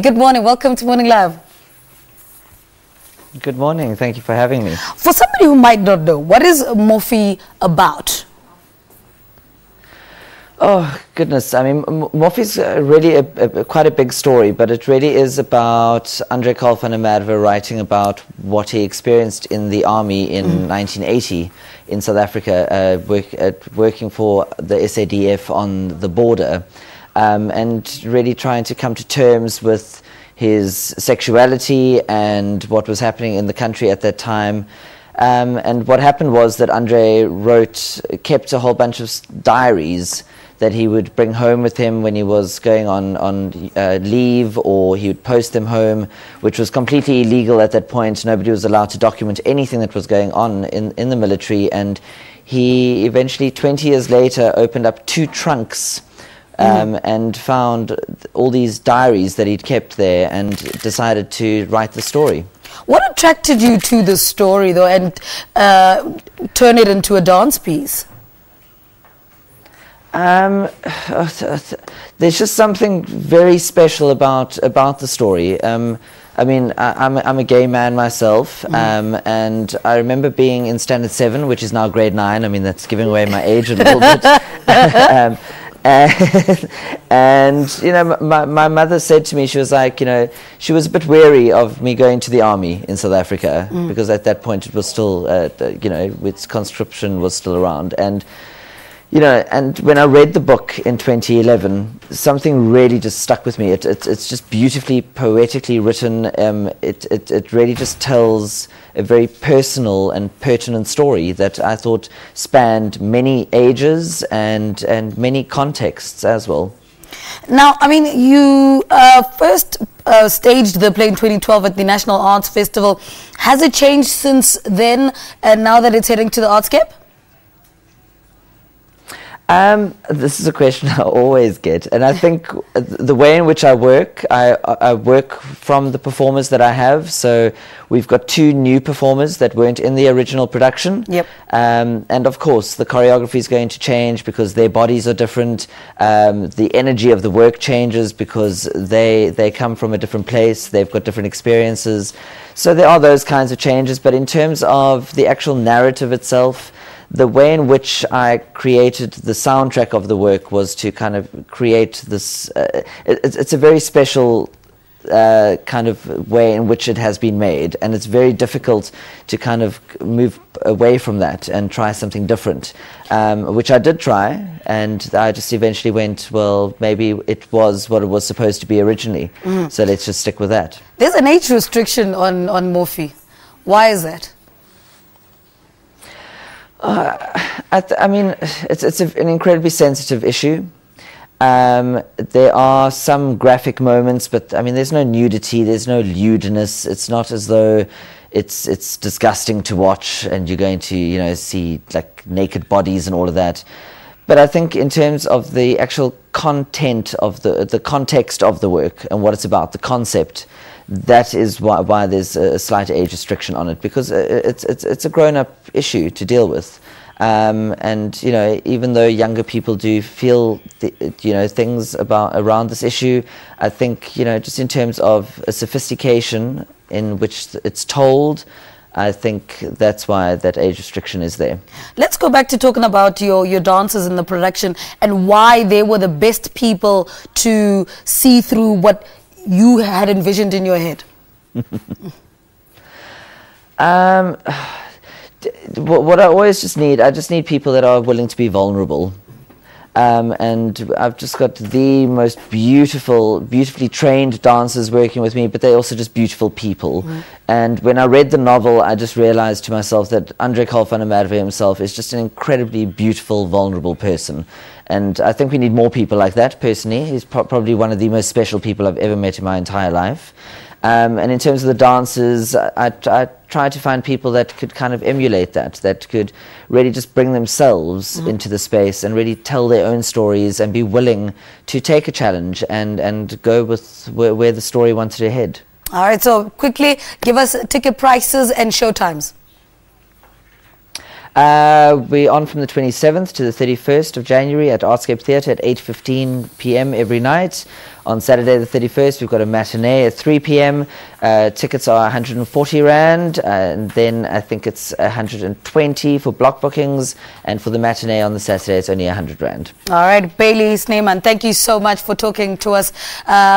Good morning. Welcome to Morning Live. Good morning. Thank you for having me. For somebody who might not know, what is Moffie about? Oh, goodness. I mean, Moffie's really quite a big story, but it really is about André Carl van der Merwe writing about what he experienced in the army in 1980 in South Africa, working for the SADF on the border. And really trying to come to terms with his sexuality and what was happening in the country at that time. And what happened was that André kept a whole bunch of diaries that he would bring home with him when he was going on leave, or he would post them home, which was completely illegal at that point. Nobody was allowed to document anything that was going on in the military. And he eventually, 20 years later, opened up 2 trunks and found all these diaries that he'd kept there and decided to write the story. What attracted you to the story, though, and turn it into a dance piece? There's just something very special about the story. I mean, I'm a gay man myself, and I remember being in Standard 7, which is now grade 9. I mean, that's giving away my age a little bit. And you know, my mother said to me, she was like, you know, she was a bit wary of me going to the army in South Africa because at that point it was still, you know, its conscription was still around. And you know, and when I read the book in 2011, something really just stuck with me. It's just beautifully, poetically written. It really just tells a very personal and pertinent story that I thought spanned many ages and many contexts as well. Now, I mean, you first staged the play in 2012 at the National Arts Festival. Has it changed since then, and now that it's heading to the Artscape? This is a question I always get, and I think the way in which I work from the performers that I have. So we've got 2 new performers that weren't in the original production. Yep. And of course the choreography is going to change because their bodies are different. The energy of the work changes because they come from a different place. They've got different experiences. So there are those kinds of changes. But in terms of the actual narrative itself, the way in which I created the soundtrack of the work was to kind of create this, it's a very special kind of way in which it has been made, and it's very difficult to kind of move away from that and try something different, which I did try, and I just eventually went, well, maybe it was what it was supposed to be originally, so let's just stick with that. There's an age restriction on Moffie. Why is that? I mean, it's an incredibly sensitive issue. There are some graphic moments, but I mean, there's no nudity, there's no lewdness. It's not as though it's disgusting to watch and you're going to, you know, see like naked bodies and all of that. But I think in terms of the actual content of the context of the work and what it's about, the concept, that is why there's a slight age restriction on it, because it's a grown-up issue to deal with. And you know, even though younger people do feel you know, things around this issue, I think, you know, just in terms of a sophistication in which it's told, I think that's why that age restriction is there. Let's go back to talking about your dancers in the production and why they were the best people to see through what you had envisioned in your head. What I always just need people that are willing to be vulnerable. And I've just got the most beautifully trained dancers working with me, but they're also just beautiful people. And when I read the novel, I just realized to myself that André Carl van der Merwe himself is just an incredibly beautiful, vulnerable person. And I think we need more people like that, personally. He's probably one of the most special people I've ever met in my entire life. And in terms of the dancers, I tried to find people that could kind of emulate that could really just bring themselves into the space and really tell their own stories and be willing to take a challenge and go with where the story wanted to head. All right, so quickly, give us ticket prices and show times. We're on from the 27th to the 31st of January at Artscape Theatre at 8:15 p.m. every night. On Saturday the 31st, we've got a matinee at 3 p.m. Tickets are 140 Rand, and then I think it's 120 for block bookings, and for the matinee on the Saturday, it's only 100 Rand. All right, Bailey Snyman, thank you so much for talking to us.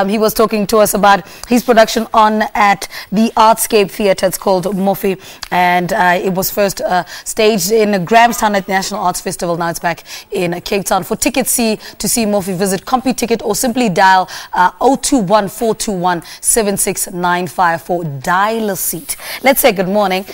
He was talking to us about his production on at the Artscape Theatre. It's called Moffie, and it was first staged in Grahamstown at the National Arts Festival. Now it's back in Cape Town. For tickets to see Moffie, visit CompuTicket or simply dial 021 421 7695 for dial a seat. Let's say good morning.